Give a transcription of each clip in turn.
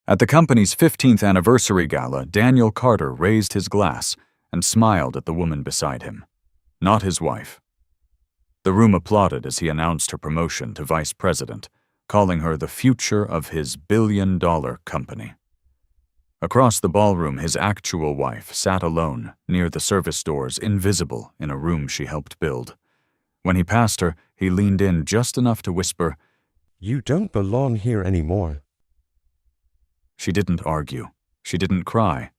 At the company's 15th anniversary gala, Daniel Carter raised his glass and smiled at the woman beside him, not his wife. The room applauded as he announced her promotion to vice president, calling her the future of his billion-dollar company. Across the ballroom, his actual wife sat alone near the service doors, invisible in a room she helped build. When he passed her, he leaned in just enough to whisper, "You don't belong here anymore." She didn't argue. She didn't cry.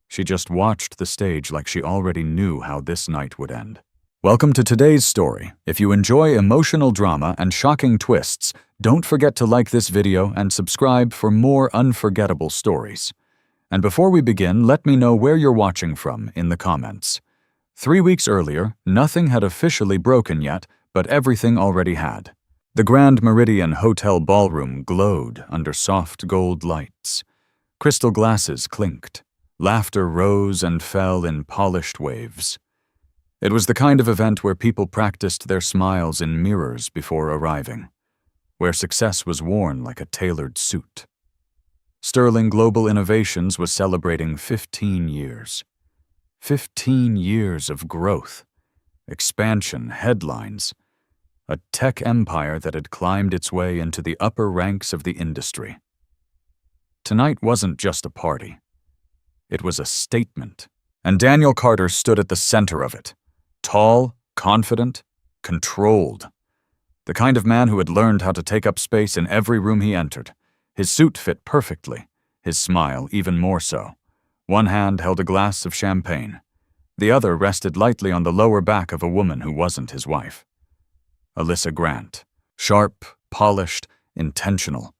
She just watched the stage like she already knew how this night would end. Welcome to today's story. If you enjoy emotional drama and shocking twists, don't forget to like this video and subscribe for more unforgettable stories. And before we begin, let me know where you're watching from in the comments. 3 weeks earlier, nothing had officially broken yet, but everything already had. The Grand Meridian Hotel ballroom glowed under soft gold lights. Crystal glasses clinked. Laughter rose and fell in polished waves. It was the kind of event where people practiced their smiles in mirrors before arriving, where success was worn like a tailored suit. Sterling Global Innovations was celebrating 15 years. 15 years of growth, expansion, headlines, a tech empire that had climbed its way into the upper ranks of the industry. Tonight wasn't just a party. It was a statement, and Daniel Carter stood at the center of it. Tall, confident, controlled. The kind of man who had learned how to take up space in every room he entered. His suit fit perfectly, his smile even more so. One hand held a glass of champagne. The other rested lightly on the lower back of a woman who wasn't his wife. Alyssa Grant. Sharp, polished, intentional.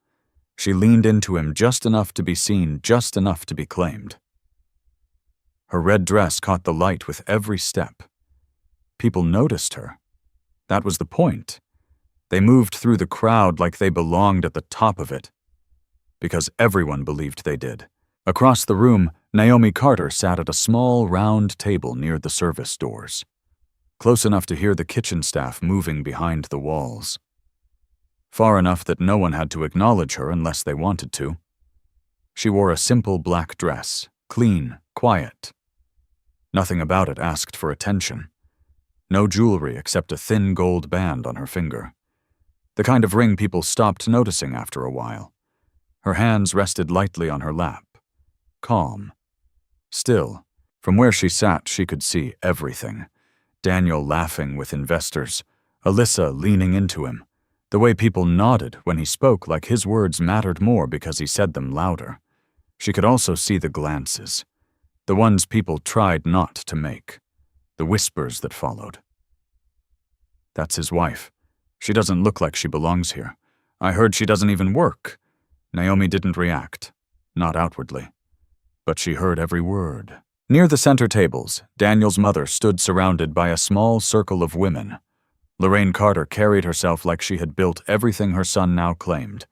She leaned into him just enough to be seen, just enough to be claimed. Her red dress caught the light with every step. People noticed her. That was the point. They moved through the crowd like they belonged at the top of it, because everyone believed they did. Across the room, Naomi Carter sat at a small, round table near the service doors, close enough to hear the kitchen staff moving behind the walls, far enough that no one had to acknowledge her unless they wanted to. She wore a simple black dress, clean, quiet. Nothing about it asked for attention. No jewelry except a thin gold band on her finger, the kind of ring people stopped noticing after a while. Her hands rested lightly on her lap, calm. Still, from where she sat, she could see everything. Daniel laughing with investors, Alyssa leaning into him, the way people nodded when he spoke like his words mattered more because he said them louder. She could also see the glances, the ones people tried not to make, the whispers that followed. That's his wife. She doesn't look like she belongs here. I heard she doesn't even work. Naomi didn't react, not outwardly, but she heard every word. Near the center tables, Daniel's mother stood surrounded by a small circle of women. Lorraine Carter carried herself like she had built everything her son now claimed.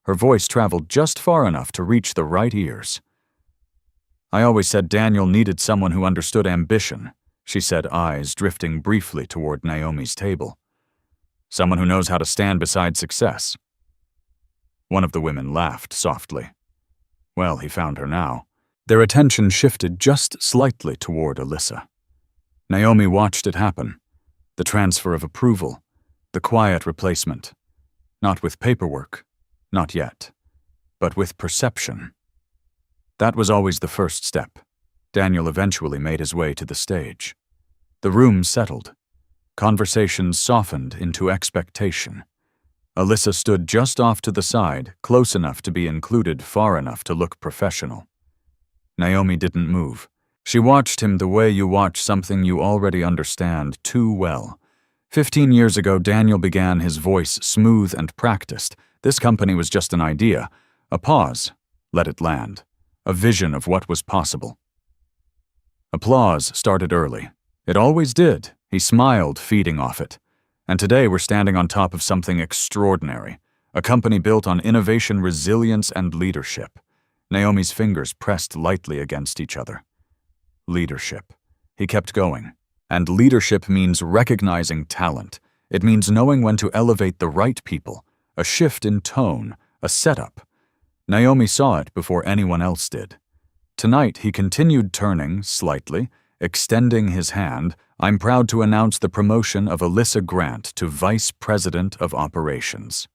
Her voice traveled just far enough to reach the right ears. I always said Daniel needed someone who understood ambition, she said, eyes drifting briefly toward Naomi's table. Someone who knows how to stand beside success. One of the women laughed softly. Well, he found her now. Their attention shifted just slightly toward Alyssa. Naomi watched it happen. The transfer of approval, the quiet replacement. Not with paperwork, not yet, but with perception. That was always the first step. Daniel eventually made his way to the stage. The room settled. Conversations softened into expectation. Alyssa stood just off to the side, close enough to be included, far enough to look professional. Naomi didn't move. She watched him the way you watch something you already understand too well. 15 years ago, Daniel began, his voice smooth and practiced. This company was just an idea, a pause, let it land, a vision of what was possible. Applause started early. It always did. He smiled, feeding off it. And today we're standing on top of something extraordinary, a company built on innovation, resilience, and leadership. Naomi's fingers pressed lightly against each other. Leadership. He kept going. And leadership means recognizing talent. It means knowing when to elevate the right people, a shift in tone, a setup. Naomi saw it before anyone else did. Tonight, he continued turning slightly, extending his hand. I'm proud to announce the promotion of Alyssa Grant to Vice President of Operations.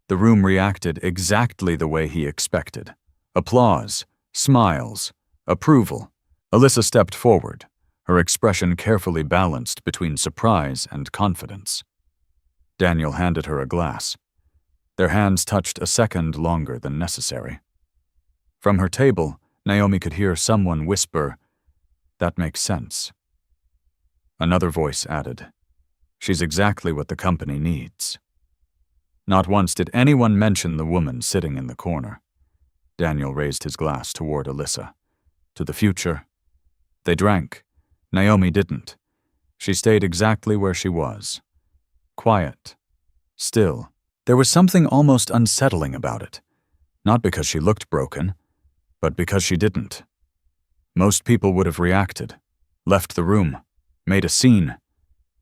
The room reacted exactly the way he expected. Applause, smiles, approval. Alyssa stepped forward, her expression carefully balanced between surprise and confidence. Daniel handed her a glass. Their hands touched a second longer than necessary. From her table, Naomi could hear someone whisper, "That makes sense." Another voice added, "She's exactly what the company needs." Not once did anyone mention the woman sitting in the corner. Daniel raised his glass toward Alyssa. To the future. They drank. Naomi didn't. She stayed exactly where she was. Quiet. Still. There was something almost unsettling about it. Not because she looked broken, but because she didn't. Most people would have reacted, left the room, made a scene,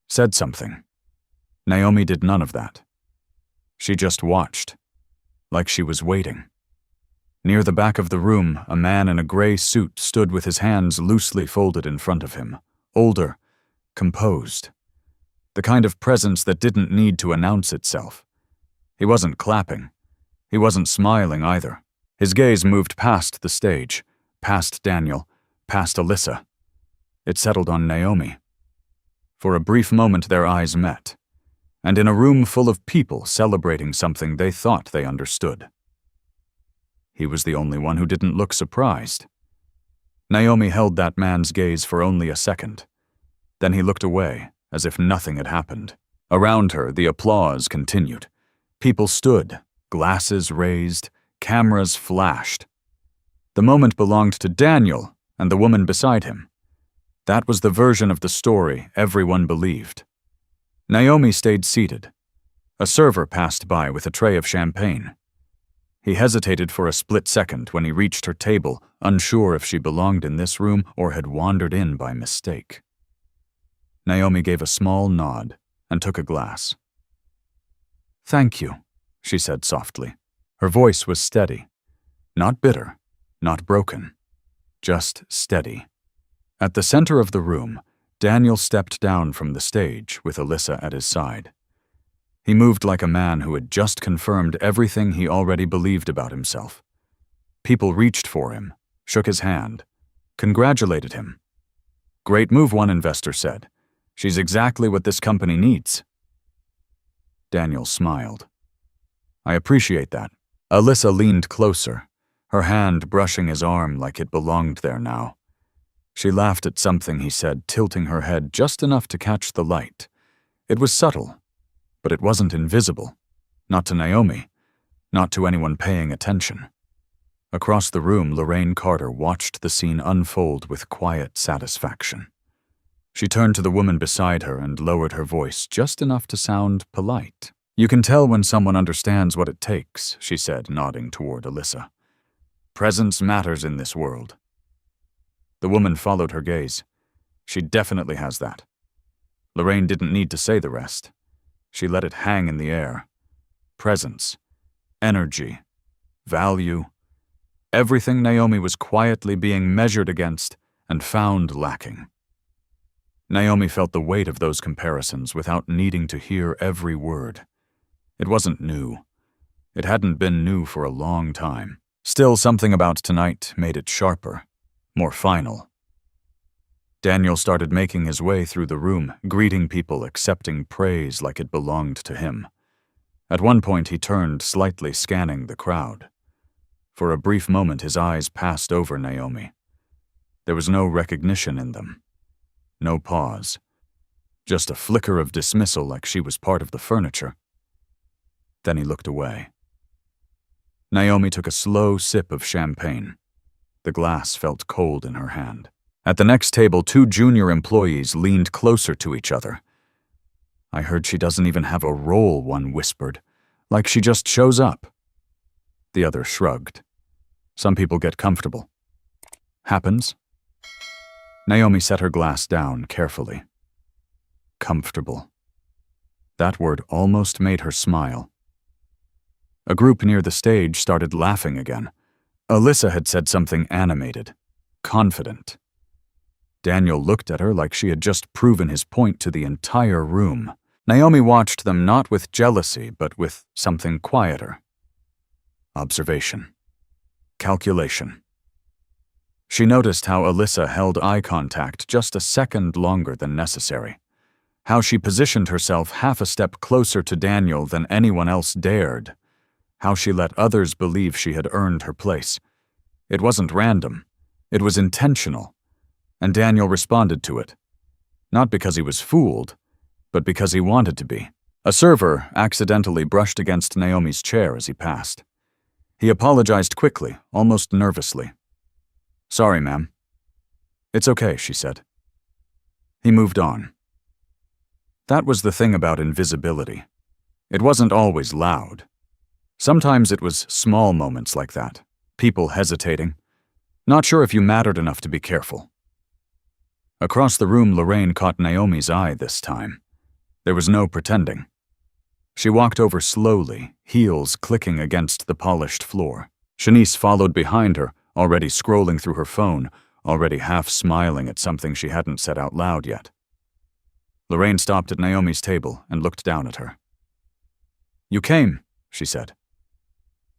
said something. Naomi did none of that. She just watched, like she was waiting. Near the back of the room, a man in a gray suit stood with his hands loosely folded in front of him, older, composed. The kind of presence that didn't need to announce itself. He wasn't clapping. He wasn't smiling either. His gaze moved past the stage, past Daniel, past Alyssa. It settled on Naomi. For a brief moment their eyes met, and in a room full of people celebrating something they thought they understood. He was the only one who didn't look surprised. Naomi held that man's gaze for only a second. Then he looked away, as if nothing had happened. Around her, the applause continued. People stood, glasses raised, cameras flashed. The moment belonged to Daniel and the woman beside him. That was the version of the story everyone believed. Naomi stayed seated. A server passed by with a tray of champagne. He hesitated for a split second when he reached her table, unsure if she belonged in this room or had wandered in by mistake. Naomi gave a small nod and took a glass. "Thank you," she said softly. Her voice was steady. Not bitter, not broken. Just steady. At the center of the room, Daniel stepped down from the stage with Alyssa at his side. He moved like a man who had just confirmed everything he already believed about himself. People reached for him, shook his hand, congratulated him. "Great move," one investor said. "She's exactly what this company needs." Daniel smiled. "I appreciate that." Alyssa leaned closer, her hand brushing his arm like it belonged there now. She laughed at something he said, tilting her head just enough to catch the light. It was subtle, but it wasn't invisible. Not to Naomi, not to anyone paying attention. Across the room, Lorraine Carter watched the scene unfold with quiet satisfaction. She turned to the woman beside her and lowered her voice just enough to sound polite. "You can tell when someone understands what it takes," she said, nodding toward Alyssa. "Presence matters in this world." The woman followed her gaze. "She definitely has that." Lorraine didn't need to say the rest. She let it hang in the air. Presence, energy, value, everything Naomi was quietly being measured against and found lacking. Naomi felt the weight of those comparisons without needing to hear every word. It wasn't new. It hadn't been new for a long time. Still, something about tonight made it sharper, more final. Daniel started making his way through the room, greeting people, accepting praise like it belonged to him. At one point, he turned, slightly scanning the crowd. For a brief moment, his eyes passed over Naomi. There was no recognition in them. No pause. Just a flicker of dismissal like she was part of the furniture. Then he looked away. Naomi took a slow sip of champagne. The glass felt cold in her hand. At the next table, 2 junior employees leaned closer to each other. "I heard she doesn't even have a role," one whispered. "Like she just shows up." The other shrugged. "Some people get comfortable." "Happens." Naomi set her glass down carefully. Comfortable. That word almost made her smile. A group near the stage started laughing again. Alyssa had said something animated, confident. Daniel looked at her like she had just proven his point to the entire room. Naomi watched them not with jealousy, but with something quieter. Observation. Calculation. She noticed how Alyssa held eye contact just a second longer than necessary, how she positioned herself half a step closer to Daniel than anyone else dared, how she let others believe she had earned her place. It wasn't random. It was intentional, and Daniel responded to it, not because he was fooled, but because he wanted to be. A server accidentally brushed against Naomi's chair as he passed. He apologized quickly, almost nervously. "Sorry, ma'am." "It's okay," she said. He moved on. That was the thing about invisibility. It wasn't always loud. Sometimes it was small moments like that, people hesitating, not sure if you mattered enough to be careful. Across the room, Lorraine caught Naomi's eye this time. There was no pretending. She walked over slowly, heels clicking against the polished floor. Shanice followed behind her, already scrolling through her phone, already half smiling at something she hadn't said out loud yet. Lorraine stopped at Naomi's table and looked down at her. "You came," she said.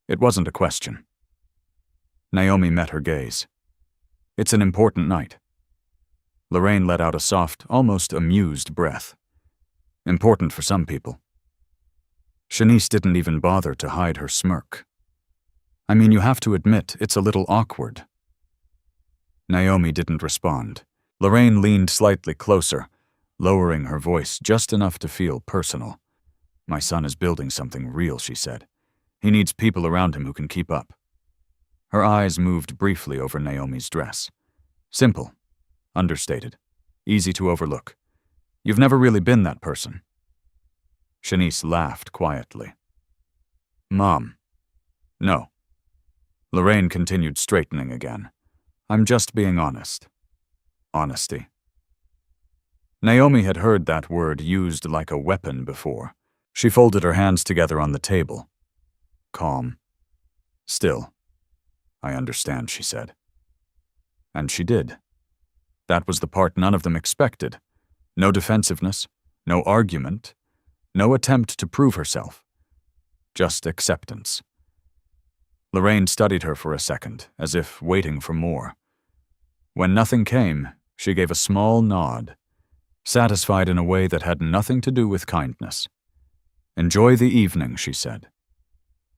It wasn't a question. Naomi met her gaze. "It's an important night." Lorraine let out a soft, almost amused breath. Important for some people. Shanice didn't even bother to hide her smirk. "I mean, you have to admit, it's a little awkward." Naomi didn't respond. Lorraine leaned slightly closer, lowering her voice just enough to feel personal. "My son is building something real," she said. "He needs people around him who can keep up." Her eyes moved briefly over Naomi's dress. Simple, understated, easy to overlook. "You've never really been that person." Shanice laughed quietly. "Mom." "No." Lorraine continued straightening again. "I'm just being honest." Honesty. Naomi had heard that word used like a weapon before. She folded her hands together on the table. Calm. Still. "I understand," she said. And she did. That was the part none of them expected. No defensiveness, no argument, no attempt to prove herself. Just acceptance. Lorraine studied her for a second, as if waiting for more. When nothing came, she gave a small nod, satisfied in a way that had nothing to do with kindness. "Enjoy the evening," she said.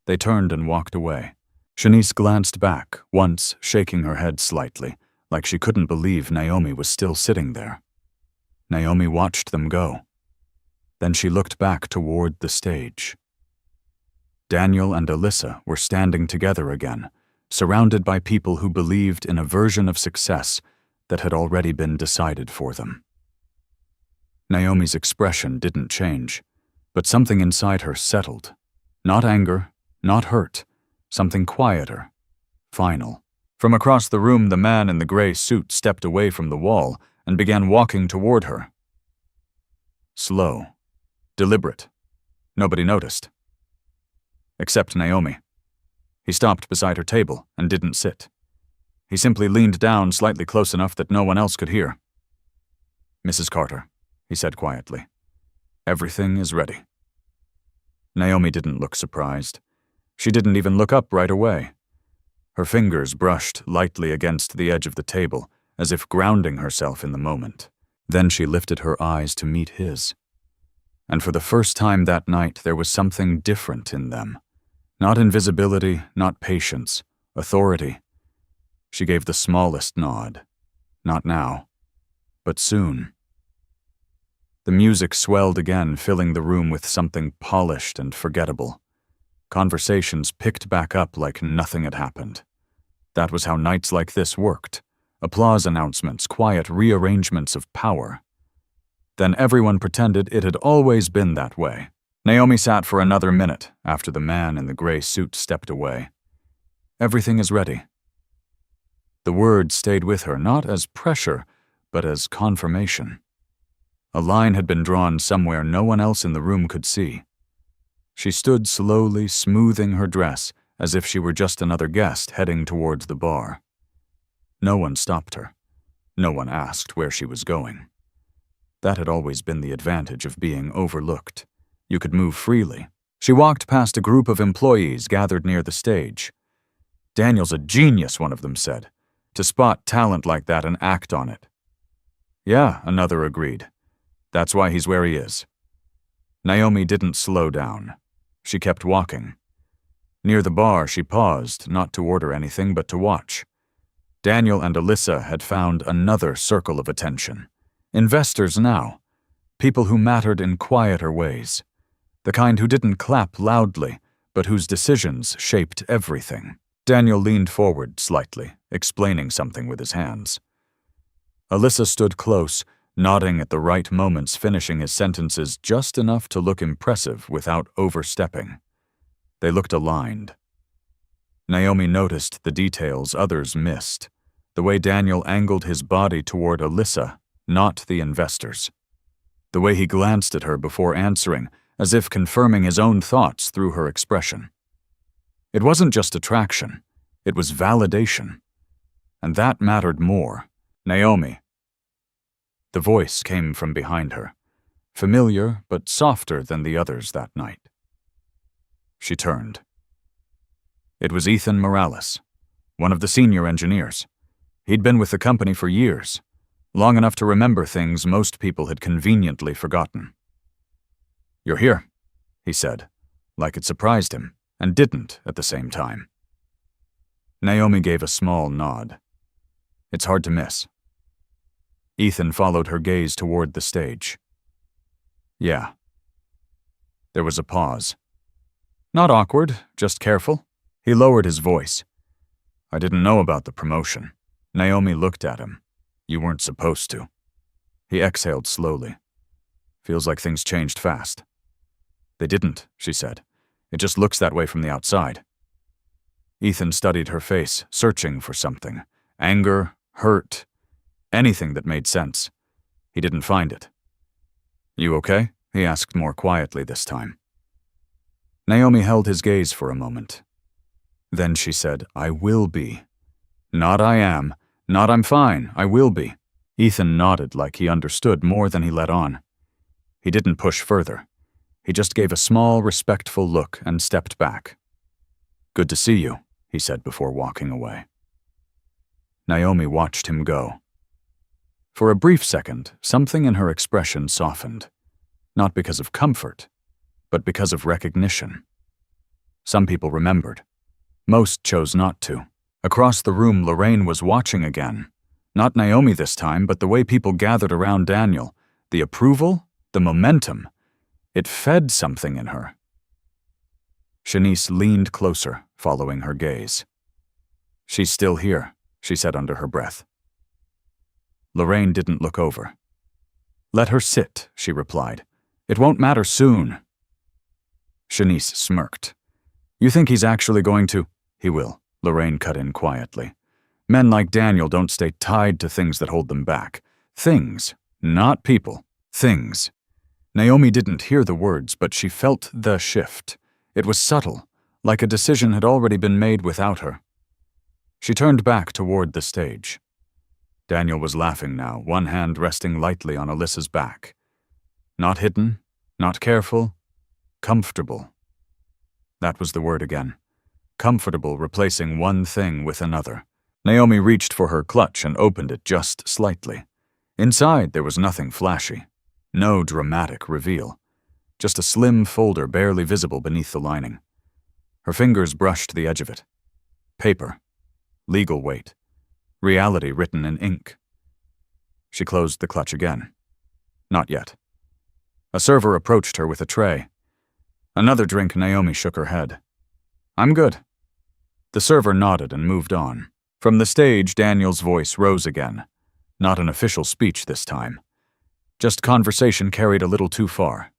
They turned and walked away. Shanice glanced back, once shaking her head slightly, like she couldn't believe Naomi was still sitting there. Naomi watched them go. Then she looked back toward the stage. Daniel and Alyssa were standing together again, surrounded by people who believed in a version of success that had already been decided for them. Naomi's expression didn't change, but something inside her settled. Not anger, not hurt, something quieter, final. From across the room, the man in the gray suit stepped away from the wall and began walking toward her. Slow, deliberate. Nobody noticed. Except Naomi. He stopped beside her table and didn't sit. He simply leaned down slightly close enough that no one else could hear. "Mrs. Carter," he said quietly, "everything is ready." Naomi didn't look surprised. She didn't even look up right away. Her fingers brushed lightly against the edge of the table, as if grounding herself in the moment. Then she lifted her eyes to meet his. And for the first time that night, there was something different in them. Not invisibility, not patience, authority. She gave the smallest nod. Not now, but soon. The music swelled again, filling the room with something polished and forgettable. Conversations picked back up like nothing had happened. That was how nights like this worked. Applause announcements, quiet rearrangements of power. Then everyone pretended it had always been that way. Naomi sat for another minute after the man in the gray suit stepped away. "Everything is ready." The word stayed with her, not as pressure, but as confirmation. A line had been drawn somewhere no one else in the room could see. She stood slowly smoothing her dress as if she were just another guest heading towards the bar. No one stopped her. No one asked where she was going. That had always been the advantage of being overlooked. You could move freely. She walked past a group of employees gathered near the stage. "Daniel's a genius," one of them said, "to spot talent like that and act on it." "Yeah," another agreed. "That's why he's where he is." Naomi didn't slow down. She kept walking. Near the bar, she paused, not to order anything but to watch. Daniel and Alyssa had found another circle of attention. Investors now. People who mattered in quieter ways. The kind who didn't clap loudly, but whose decisions shaped everything. Daniel leaned forward slightly, explaining something with his hands. Alyssa stood close, nodding at the right moments, finishing his sentences just enough to look impressive without overstepping. They looked aligned. Naomi noticed the details others missed. The way Daniel angled his body toward Alyssa, not the investors. The way he glanced at her before answering, as if confirming his own thoughts through her expression. It wasn't just attraction, it was validation. And that mattered more. "Naomi." The voice came from behind her, familiar but softer than the others that night. She turned. It was Ethan Morales, one of the senior engineers. He'd been with the company for years, long enough to remember things most people had conveniently forgotten. "You're here," he said, like it surprised him, and didn't at the same time. Naomi gave a small nod. "It's hard to miss." Ethan followed her gaze toward the stage. "Yeah." There was a pause. Not awkward, just careful. He lowered his voice. "I didn't know about the promotion." Naomi looked at him. "You weren't supposed to." He exhaled slowly. "Feels like things changed fast." "They didn't," she said. "It just looks that way from the outside." Ethan studied her face, searching for something. Anger, hurt, anything that made sense. He didn't find it. "You okay?" he asked more quietly this time. Naomi held his gaze for a moment. Then she said, "I will be. Not I am, not I'm fine, I will be." Ethan nodded like he understood more than he let on. He didn't push further. He just gave a small, respectful look and stepped back. "Good to see you," he said before walking away. Naomi watched him go. For a brief second, something in her expression softened. Not because of comfort, but because of recognition. Some people remembered. Most chose not to. Across the room, Lorraine was watching again. Not Naomi this time, but the way people gathered around Daniel. The approval, the momentum. It fed something in her. Shanice leaned closer, following her gaze. "She's still here," she said under her breath. Lorraine didn't look over. "Let her sit," she replied. "It won't matter soon." Shanice smirked. "You think he's actually going to—" "He will," Lorraine cut in quietly. "Men like Daniel don't stay tied to things that hold them back. Things, not people. Things." Naomi didn't hear the words, but she felt the shift. It was subtle, like a decision had already been made without her. She turned back toward the stage. Daniel was laughing now, one hand resting lightly on Alyssa's back. Not hidden, not careful, comfortable. That was the word again. Comfortable, replacing one thing with another. Naomi reached for her clutch and opened it just slightly. Inside, there was nothing flashy. No dramatic reveal. Just a slim folder barely visible beneath the lining. Her fingers brushed the edge of it. Paper. Legal weight. Reality written in ink. She closed the clutch again. Not yet. A server approached her with a tray. "Another drink." Naomi shook her head. "I'm good." The server nodded and moved on. From the stage, Daniel's voice rose again. Not an official speech this time. Just conversation carried a little too far.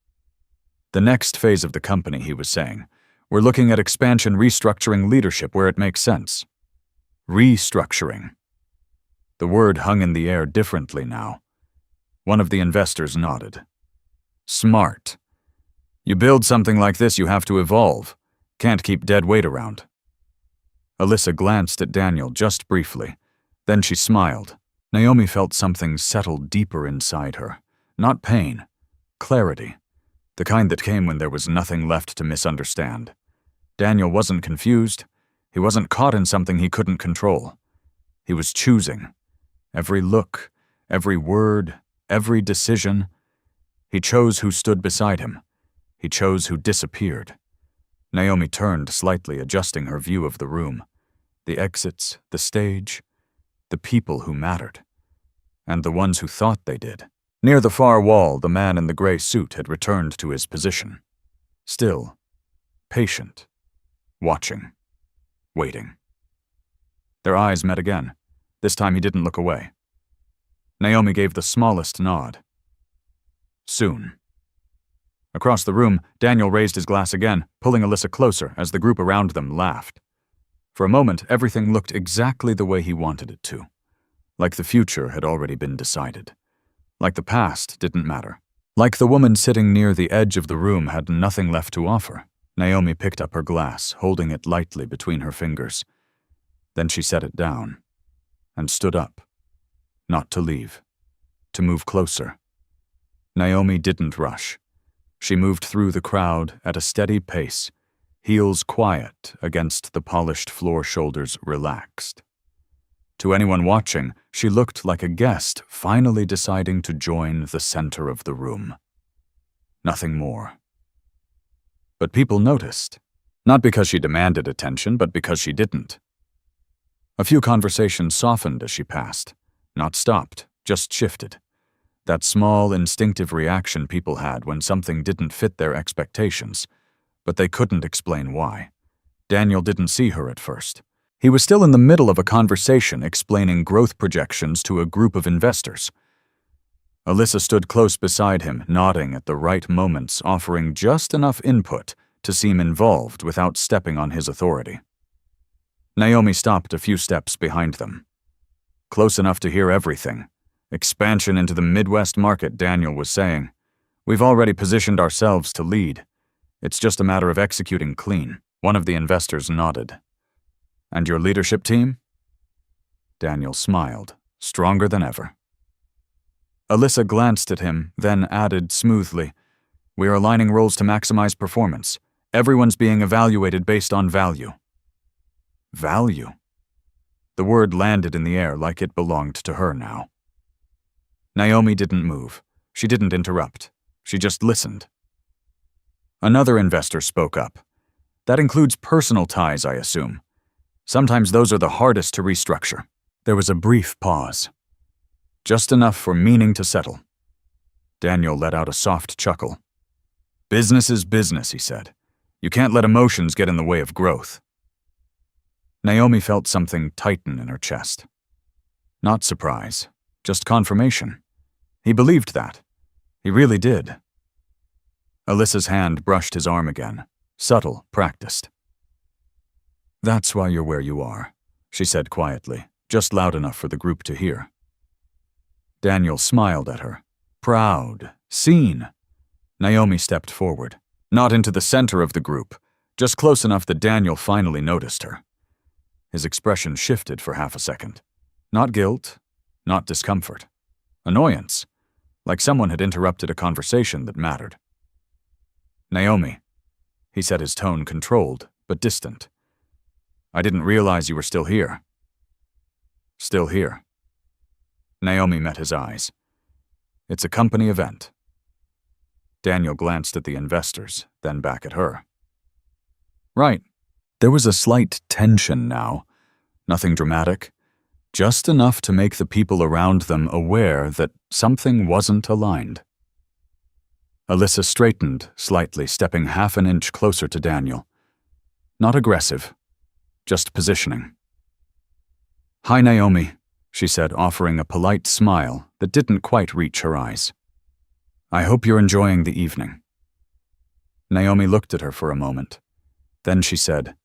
"The next phase of the company," he was saying. "We're looking at expansion, restructuring leadership where it makes sense." Restructuring. The word hung in the air differently now. One of the investors nodded. "Smart." You build something like this, you have to evolve. Can't keep dead weight around. Alyssa glanced at Daniel just briefly. Then she smiled. Naomi felt something settle deeper inside her. Not pain. Clarity. The kind that came when there was nothing left to misunderstand. Daniel wasn't confused. He wasn't caught in something he couldn't control. He was choosing. Every look, every word, every decision. He chose who stood beside him. He chose who disappeared. Naomi turned slightly, adjusting her view of the room. The exits, the stage, the people who mattered. And the ones who thought they did. Near the far wall, the man in the gray suit had returned to his position. Still, patient, watching, waiting. Their eyes met again. This time he didn't look away. Naomi gave the smallest nod. Soon. Across the room, Daniel raised his glass again, pulling Alyssa closer as the group around them laughed. For a moment, everything looked exactly the way he wanted it to. Like the future had already been decided. Like the past didn't matter. Like the woman sitting near the edge of the room had nothing left to offer. Naomi picked up her glass, holding it lightly between her fingers. Then she set it down and stood up. Not to leave. To move closer. Naomi didn't rush. She moved through the crowd at a steady pace, heels quiet against the polished floor, shoulders relaxed. To anyone watching, she looked like a guest finally deciding to join the center of the room. Nothing more. But people noticed. Not because she demanded attention, but because she didn't. A few conversations softened as she passed. Not stopped, just shifted. That small, instinctive reaction people had when something didn't fit their expectations, but they couldn't explain why. Daniel didn't see her at first. He was still in the middle of a conversation explaining growth projections to a group of investors. Alyssa stood close beside him, nodding at the right moments, offering just enough input to seem involved without stepping on his authority. Naomi stopped a few steps behind them. Close enough to hear everything. Expansion into the Midwest market, Daniel was saying. We've already positioned ourselves to lead. It's just a matter of executing clean. One of the investors nodded. And your leadership team? Daniel smiled, stronger than ever. Alyssa glanced at him, then added smoothly, We are aligning roles to maximize performance. Everyone's being evaluated based on value. Value? The word landed in the air like it belonged to her now. Naomi didn't move. She didn't interrupt. She just listened. Another investor spoke up. That includes personal ties, I assume. Sometimes those are the hardest to restructure. There was a brief pause. Just enough for meaning to settle. Daniel let out a soft chuckle. Business is business, he said. You can't let emotions get in the way of growth. Naomi felt something tighten in her chest. Not surprise, just confirmation. He believed that. He really did. Alyssa's hand brushed his arm again. Subtle, practiced. That's why you're where you are, she said quietly, just loud enough for the group to hear. Daniel smiled at her. Proud, seen. Naomi stepped forward, not into the center of the group, just close enough that Daniel finally noticed her. His expression shifted for half a second. Not guilt, not discomfort. Annoyance, like someone had interrupted a conversation that mattered. Naomi, he said, his tone controlled, but distant. I didn't realize you were still here. Still here. Naomi met his eyes. It's a company event. Daniel glanced at the investors, then back at her. Right. There was a slight tension now. Nothing dramatic. Just enough to make the people around them aware that something wasn't aligned. Alyssa straightened slightly, stepping half an inch closer to Daniel. Not aggressive, just positioning. Hi, Naomi, she said, offering a polite smile that didn't quite reach her eyes. I hope you're enjoying the evening. Naomi looked at her for a moment. Then she said,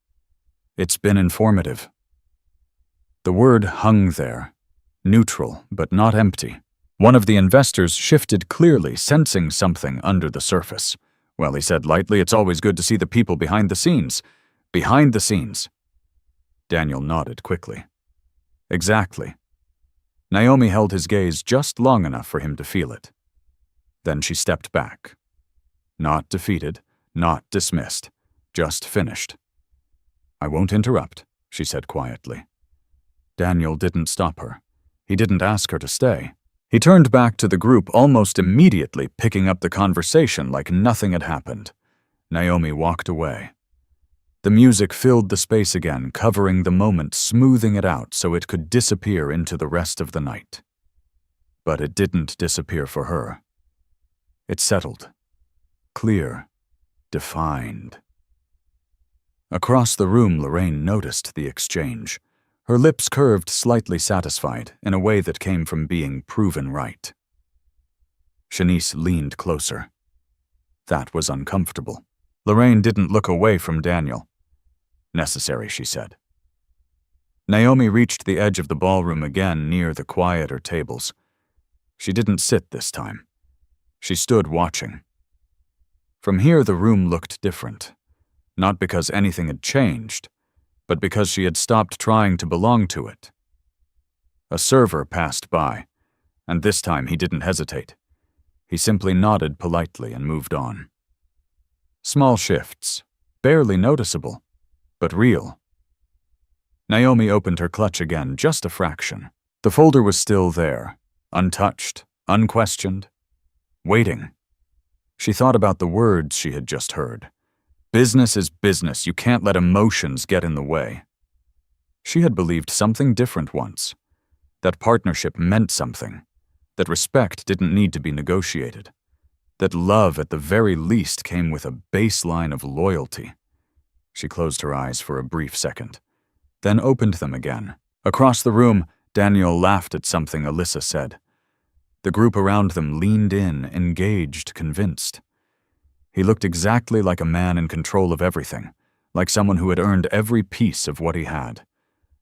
It's been informative. The word hung there, neutral but not empty. One of the investors shifted clearly, sensing something under the surface. Well, he said lightly, it's always good to see the people behind the scenes. Behind the scenes. Daniel nodded quickly. Exactly. Naomi held his gaze just long enough for him to feel it. Then she stepped back. Not defeated, not dismissed, just finished. I won't interrupt, she said quietly. Daniel didn't stop her. He didn't ask her to stay. He turned back to the group almost immediately, picking up the conversation like nothing had happened. Naomi walked away. The music filled the space again, covering the moment, smoothing it out so it could disappear into the rest of the night. But it didn't disappear for her. It settled. Clear. Defined. Across the room, Lorraine noticed the exchange. Her lips curved, slightly satisfied, in a way that came from being proven right. Shanice leaned closer. That was uncomfortable. Lorraine didn't look away from Daniel. Necessary, she said. Naomi reached the edge of the ballroom again, near the quieter tables. She didn't sit this time. She stood watching. From here, the room looked different. Not because anything had changed, but because she had stopped trying to belong to it. A server passed by, and this time he didn't hesitate. He simply nodded politely and moved on. Small shifts, barely noticeable, but real. Naomi opened her clutch again, just a fraction. The folder was still there, untouched, unquestioned, waiting. She thought about the words she had just heard. Business is business. You can't let emotions get in the way. She had believed something different once. That partnership meant something. That respect didn't need to be negotiated. That love, at the very least, came with a baseline of loyalty. She closed her eyes for a brief second, then opened them again. Across the room, Daniel laughed at something Alyssa said. The group around them leaned in, engaged, convinced. He looked exactly like a man in control of everything, like someone who had earned every piece of what he had,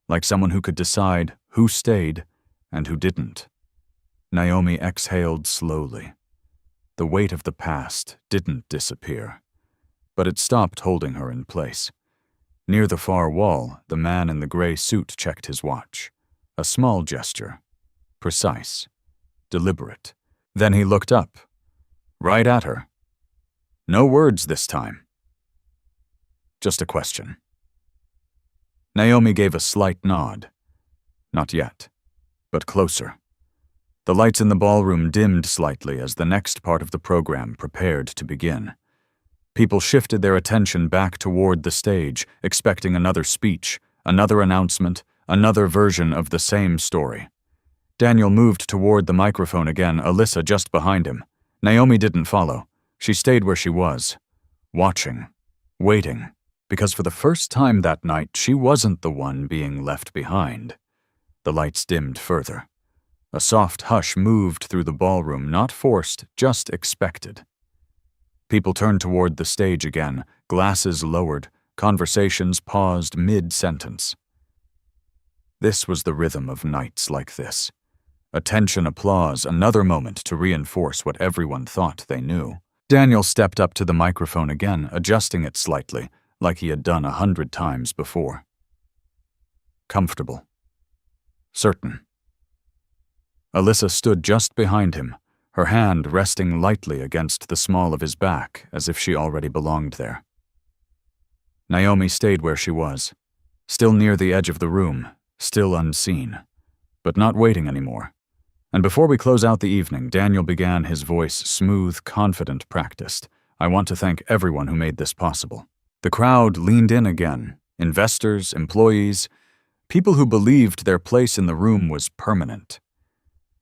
like someone who could decide who stayed and who didn't. Naomi exhaled slowly. The weight of the past didn't disappear, but it stopped holding her in place. Near the far wall, the man in the gray suit checked his watch. A small gesture. Precise. Deliberate. Then he looked up. Right at her. No words this time. Just a question. Naomi gave a slight nod. Not yet, but closer. The lights in the ballroom dimmed slightly as the next part of the program prepared to begin. People shifted their attention back toward the stage, expecting another speech, another announcement, another version of the same story. Daniel moved toward the microphone again, Alyssa just behind him. Naomi didn't follow. She stayed where she was, watching, waiting, because for the first time that night, she wasn't the one being left behind. The lights dimmed further. A soft hush moved through the ballroom, not forced, just expected. People turned toward the stage again, glasses lowered, conversations paused mid-sentence. This was the rhythm of nights like this. Attention, applause, another moment to reinforce what everyone thought they knew. Daniel stepped up to the microphone again, adjusting it slightly, like he had done 100 times before. Comfortable. Certain. Alyssa stood just behind him, her hand resting lightly against the small of his back, as if she already belonged there. Naomi stayed where she was, still near the edge of the room, still unseen, but not waiting anymore. And before we close out the evening, Daniel began, his voice smooth, confident, practiced. I want to thank everyone who made this possible. The crowd leaned in again, investors, employees, people who believed their place in the room was permanent.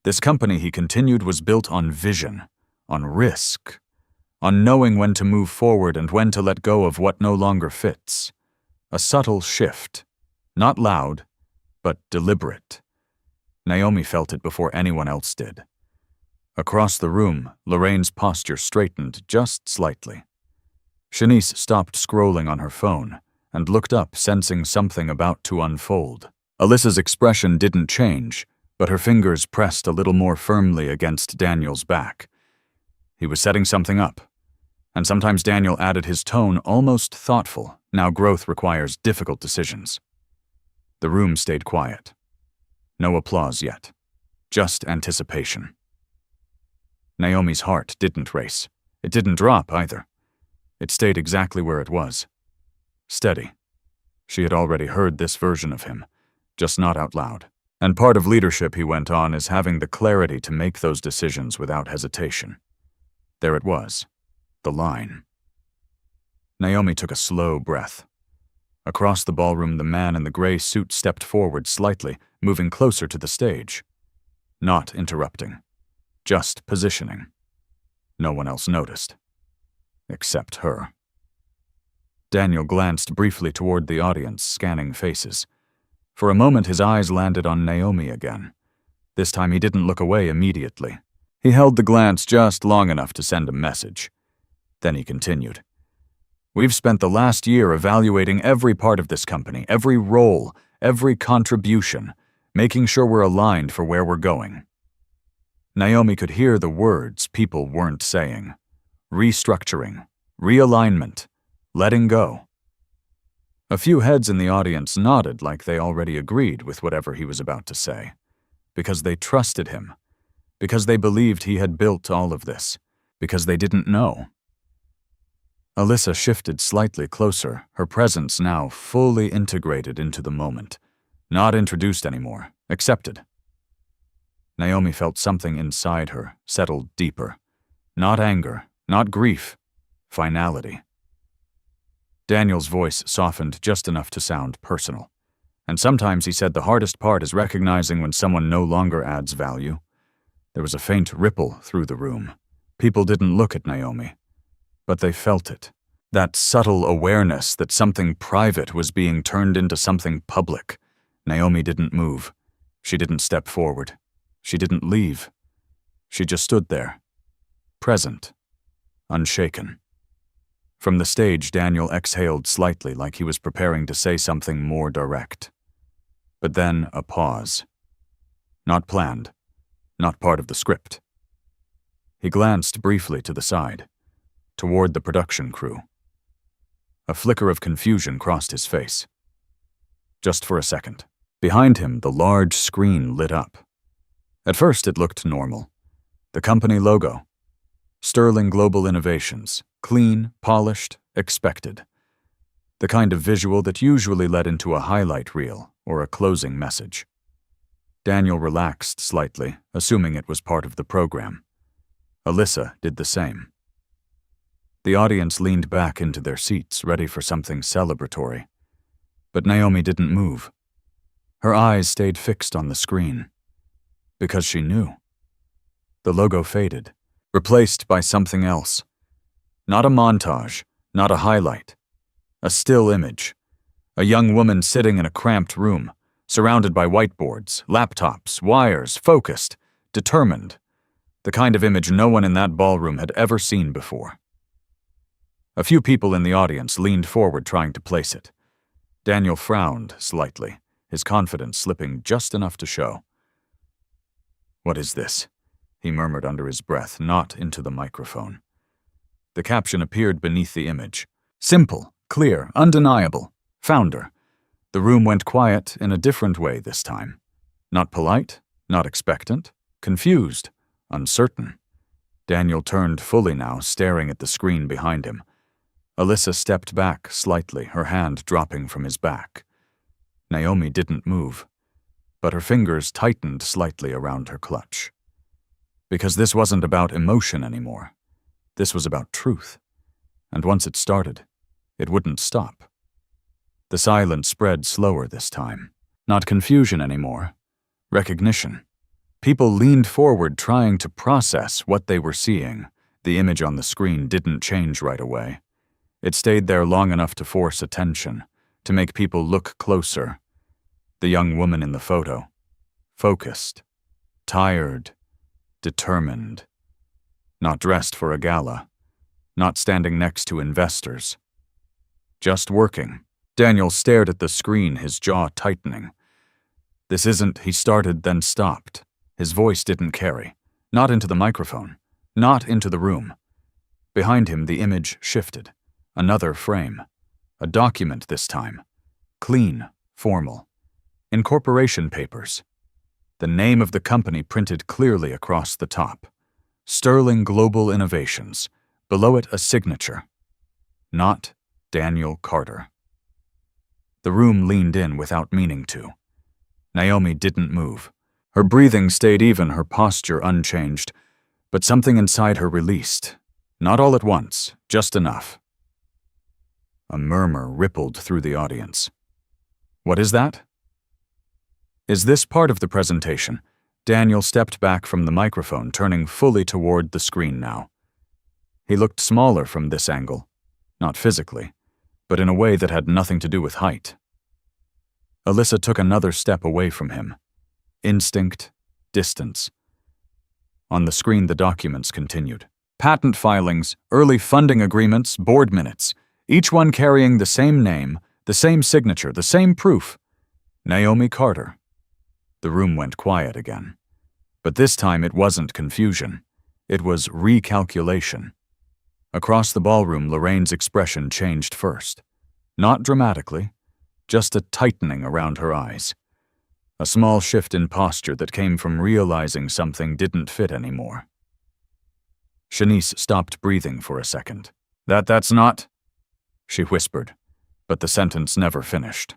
This company, he continued, was built on vision, on risk, on knowing when to move forward and when to let go of what no longer fits. A subtle shift, not loud, but deliberate. Naomi felt it before anyone else did. Across the room, Lorraine's posture straightened just slightly. Shanice stopped scrolling on her phone and looked up, sensing something about to unfold. Alyssa's expression didn't change, but her fingers pressed a little more firmly against Daniel's back. He was setting something up, And sometimes Daniel added his tone, almost thoughtful. Now growth requires difficult decisions. The room stayed quiet. No applause yet. Just anticipation. Naomi's heart didn't race. It didn't drop either. It stayed exactly where it was. Steady. She had already heard this version of him, just not out loud. And part of leadership, he went on, is having the clarity to make those decisions without hesitation. There it was. The line. Naomi took a slow breath. Across the ballroom, the man in the gray suit stepped forward slightly, moving closer to the stage. Not interrupting. Just positioning. No one else noticed. Except her. Daniel glanced briefly toward the audience, scanning faces. For a moment, his eyes landed on Naomi again. This time he didn't look away immediately. He held the glance just long enough to send a message. Then he continued. We've spent the last year evaluating every part of this company, every role, every contribution, making sure we're aligned for where we're going. Naomi could hear the words people weren't saying. Restructuring, realignment, letting go. A few heads in the audience nodded like they already agreed with whatever he was about to say, because they trusted him, because they believed he had built all of this, because they didn't know. Alyssa shifted slightly closer, her presence now fully integrated into the moment. Not introduced anymore, accepted. Naomi felt something inside her settle deeper. Not anger, not grief, finality. Daniel's voice softened just enough to sound personal. And sometimes he said the hardest part is recognizing when someone no longer adds value. There was a faint ripple through the room. People didn't look at Naomi, but they felt it. That subtle awareness that something private was being turned into something public. Naomi didn't move. She didn't step forward. She didn't leave. She just stood there, present, unshaken. From the stage, Daniel exhaled slightly like he was preparing to say something more direct. But then a pause. Not planned, not part of the script. He glanced briefly to the side, toward the production crew. A flicker of confusion crossed his face. Just for a second. Behind him, the large screen lit up. At first, it looked normal. The company logo. Sterling Global Innovations. Clean, polished, expected. The kind of visual that usually led into a highlight reel or a closing message. Daniel relaxed slightly, assuming it was part of the program. Alyssa did the same. The audience leaned back into their seats, ready for something celebratory. But Naomi didn't move. Her eyes stayed fixed on the screen. Because she knew. The logo faded, replaced by something else. Not a montage, not a highlight. A still image. A young woman sitting in a cramped room, surrounded by whiteboards, laptops, wires, focused, determined. The kind of image no one in that ballroom had ever seen before. A few people in the audience leaned forward trying to place it. Daniel frowned slightly, his confidence slipping just enough to show. "What is this?" he murmured under his breath, not into the microphone. The caption appeared beneath the image. Simple, clear, undeniable. Founder. The room went quiet in a different way this time. Not polite, not expectant, confused, uncertain. Daniel turned fully now, staring at the screen behind him. Alyssa stepped back slightly, her hand dropping from his back. Naomi didn't move, but her fingers tightened slightly around her clutch. Because this wasn't about emotion anymore. This was about truth. And once it started, it wouldn't stop. The silence spread slower this time. Not confusion anymore. Recognition. People leaned forward trying to process what they were seeing. The image on the screen didn't change right away. It stayed there long enough to force attention, to make people look closer. The young woman in the photo. Focused. Tired. Determined. Not dressed for a gala. Not standing next to investors. Just working. Daniel stared at the screen, his jaw tightening. This isn't, he started, then stopped. His voice didn't carry. Not into the microphone. Not into the room. Behind him, the image shifted. Another frame. A document this time. Clean, formal. Incorporation papers. The name of the company printed clearly across the top. Sterling Global Innovations. Below it, a signature. Not Daniel Carter. The room leaned in without meaning to. Naomi didn't move. Her breathing stayed even, her posture unchanged, but something inside her released. Not all at once, just enough. A murmur rippled through the audience. What is that? Is this part of the presentation? Daniel stepped back from the microphone, turning fully toward the screen now. He looked smaller from this angle, not physically, but in a way that had nothing to do with height. Alyssa took another step away from him. Instinct, distance. On the screen, the documents continued. Patent filings, early funding agreements, board minutes, each one carrying the same name, the same signature, the same proof. Naomi Carter. The room went quiet again. But this time it wasn't confusion. It was recalculation. Across the ballroom, Lorraine's expression changed first. Not dramatically, just a tightening around her eyes. A small shift in posture that came from realizing something didn't fit anymore. Shanice stopped breathing for a second. That's not, she whispered, but the sentence never finished.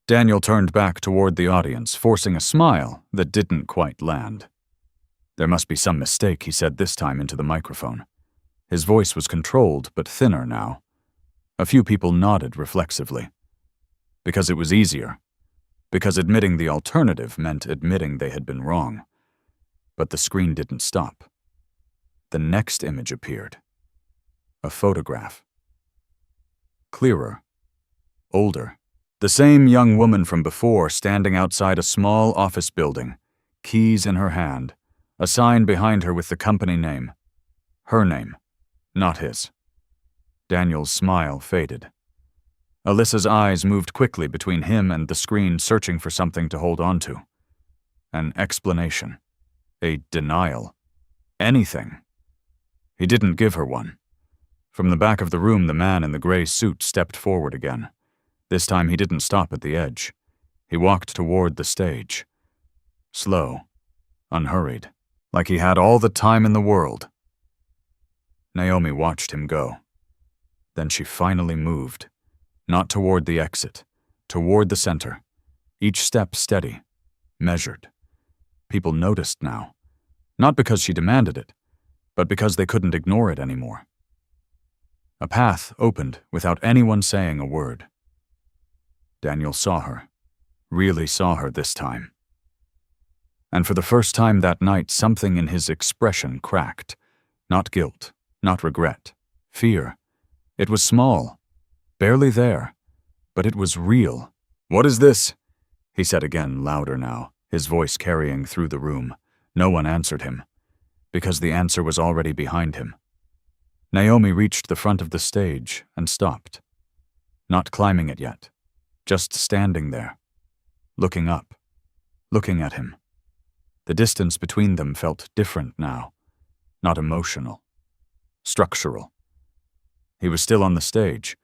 Daniel turned back toward the audience, forcing a smile that didn't quite land. There must be some mistake, he said this time into the microphone. His voice was controlled, but thinner now. A few people nodded reflexively. Because it was easier. Because admitting the alternative meant admitting they had been wrong. But the screen didn't stop. The next image appeared. A photograph. Clearer. Older. The same young woman from before, standing outside a small office building, keys in her hand, a sign behind her with the company name. Her name, not his. Daniel's smile faded. Alyssa's eyes moved quickly between him and the screen, searching for something to hold on to. An explanation. A denial. Anything. He didn't give her one. From the back of the room, the man in the gray suit stepped forward again. This time he didn't stop at the edge. He walked toward the stage. Slow, unhurried, like he had all the time in the world. Naomi watched him go. Then she finally moved. Not toward the exit, toward the center. Each step steady, measured. People noticed now. Not because she demanded it, but because they couldn't ignore it anymore. A path opened without anyone saying a word. Daniel saw her, really saw her this time. And for the first time that night, something in his expression cracked. Not guilt, not regret, fear. It was small, barely there, but it was real. What is this? He said again, louder now, his voice carrying through the room. No one answered him, because the answer was already behind him. Naomi reached the front of the stage and stopped. Not climbing it yet. Just standing there, looking up, looking at him. The distance between them felt different now, not emotional, structural. He was still on the stage,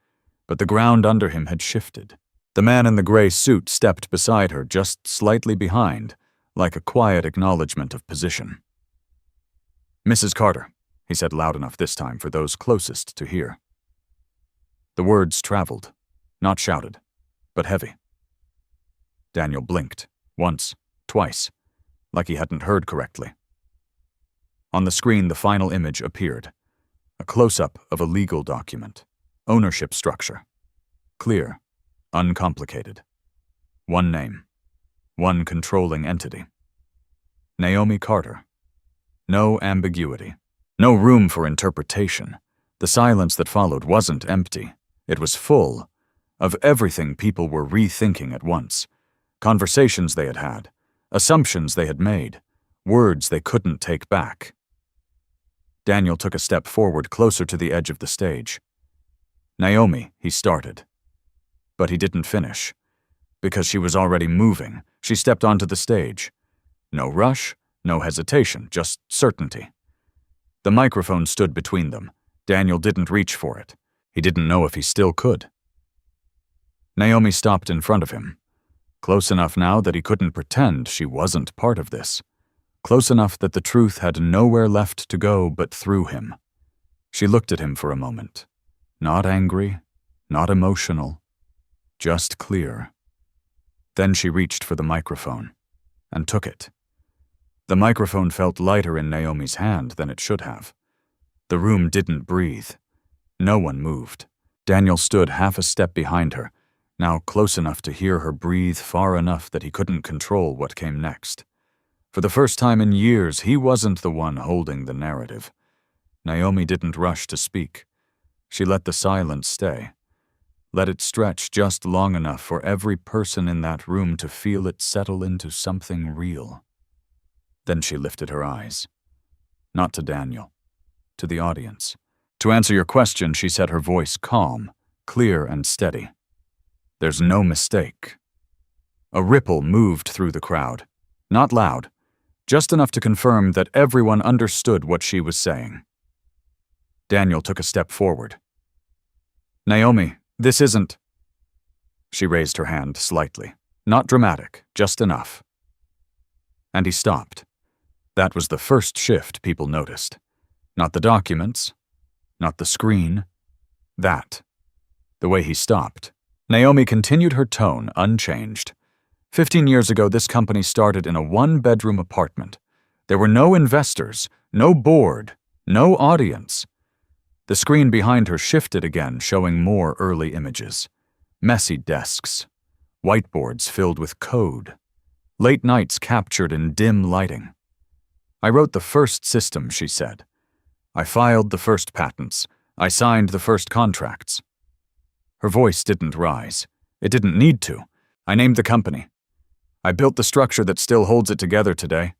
but the ground under him had shifted. The man in the gray suit stepped beside her, just slightly behind, like a quiet acknowledgement of position. Mrs. Carter, he said loud enough this time for those closest to hear. The words traveled, not shouted, but heavy. Daniel blinked, once, twice, like he hadn't heard correctly. On the screen, the final image appeared. A close-up of a legal document. Ownership structure. Clear, uncomplicated. One name. One controlling entity. Naomi Carter. No ambiguity. No room for interpretation. The silence that followed wasn't empty. It was full of everything people were rethinking at once. Conversations they had had, assumptions they had made, words they couldn't take back. Daniel took a step forward, closer to the edge of the stage. Naomi, he started. But he didn't finish. Because she was already moving, she stepped onto the stage. No rush, no hesitation, just certainty. The microphone stood between them. Daniel didn't reach for it. He didn't know if he still could. Naomi stopped in front of him, close enough now that he couldn't pretend she wasn't part of this, close enough that the truth had nowhere left to go but through him. She looked at him for a moment, not angry, not emotional, just clear. Then she reached for the microphone and took it. The microphone felt lighter in Naomi's hand than it should have. The room didn't breathe. No one moved. Daniel stood half a step behind her, now close enough to hear her breathe far enough that he couldn't control what came next. For the first time in years, he wasn't the one holding the narrative. Naomi didn't rush to speak. She let the silence stay. Let it stretch just long enough for every person in that room to feel it settle into something real. Then she lifted her eyes. Not to Daniel, to the audience. To answer your question, she said, her voice calm, clear and steady. There's no mistake. A ripple moved through the crowd. Not loud, just enough to confirm that everyone understood what she was saying. Daniel took a step forward. Naomi, this isn't... She raised her hand slightly. Not dramatic, just enough. And he stopped. That was the first shift people noticed. Not the documents, not the screen. That. The way he stopped. Naomi continued her tone unchanged. 15 years ago, this company started in a one-bedroom apartment. There were no investors, no board, no audience. The screen behind her shifted again, showing more early images. Messy desks, whiteboards filled with code, late nights captured in dim lighting. I wrote the first system, she said. I filed the first patents. I signed the first contracts. Her voice didn't rise. It didn't need to. I named the company. I built the structure that still holds it together today.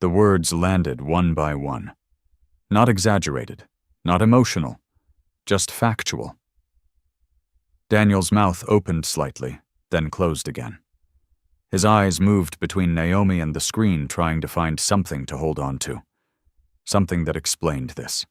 The words landed one by one. Not exaggerated, not emotional, just factual. Daniel's mouth opened slightly, then closed again. His eyes moved between Naomi and the screen, trying to find something to hold on to. Something that explained this.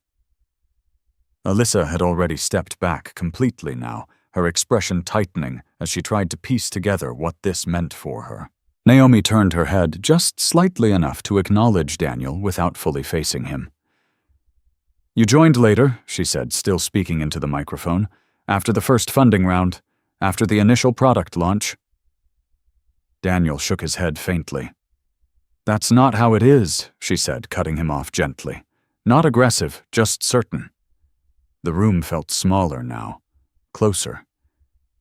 Alyssa had already stepped back completely now, her expression tightening as she tried to piece together what this meant for her. Naomi turned her head just slightly enough to acknowledge Daniel without fully facing him. You joined later, she said, still speaking into the microphone, after the first funding round, after the initial product launch. Daniel shook his head faintly. That's not how it is, she said, cutting him off gently. Not aggressive, just certain. The room felt smaller now, closer.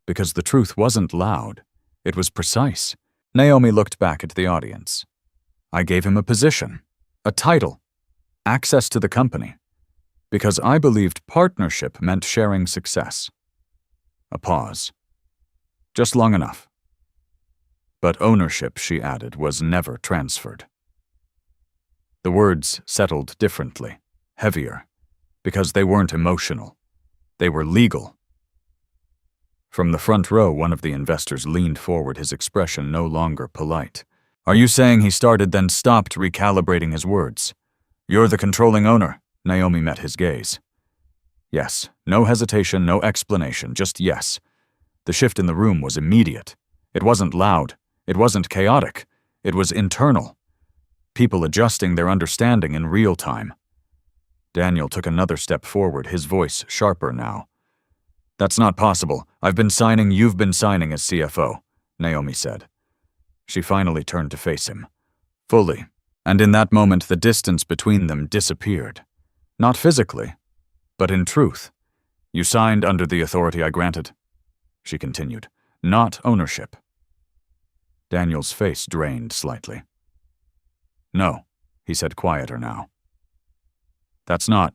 Because the truth wasn't loud, it was precise. Naomi looked back at the audience. I gave him a position, a title, access to the company, because I believed partnership meant sharing success. A pause. Just long enough. But ownership, she added, was never transferred. The words settled differently, heavier, because they weren't emotional. They were legal. From the front row, one of the investors leaned forward, his expression no longer polite. Are you saying he started then stopped, recalibrating his words? You're the controlling owner. Naomi met his gaze. Yes, no hesitation, no explanation, just yes. The shift in the room was immediate. It wasn't loud. It wasn't chaotic. It was internal. People adjusting their understanding in real time. Daniel took another step forward, his voice sharper now. That's not possible. I've been signing, you've been signing as CFO, Naomi said. She finally turned to face him. Fully. And in that moment, the distance between them disappeared. Not physically, but in truth. You signed under the authority I granted, she continued. Not ownership. Daniel's face drained slightly. No, he said, quieter now. That's not.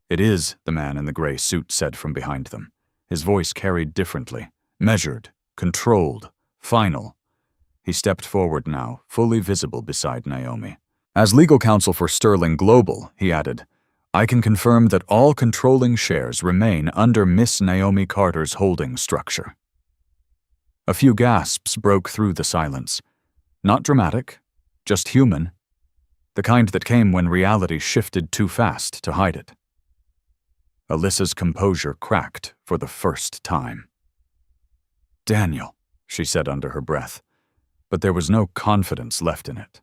It is, the man in the gray suit said from behind them. His voice carried differently, measured, controlled, final. He stepped forward now, fully visible beside Naomi. As legal counsel for Sterling Global, he added, I can confirm that all controlling shares remain under Miss Naomi Carter's holding structure. A few gasps broke through the silence. Not dramatic, just human. The kind that came when reality shifted too fast to hide it. Alyssa's composure cracked for the first time. "Daniel," she said under her breath, but there was no confidence left in it.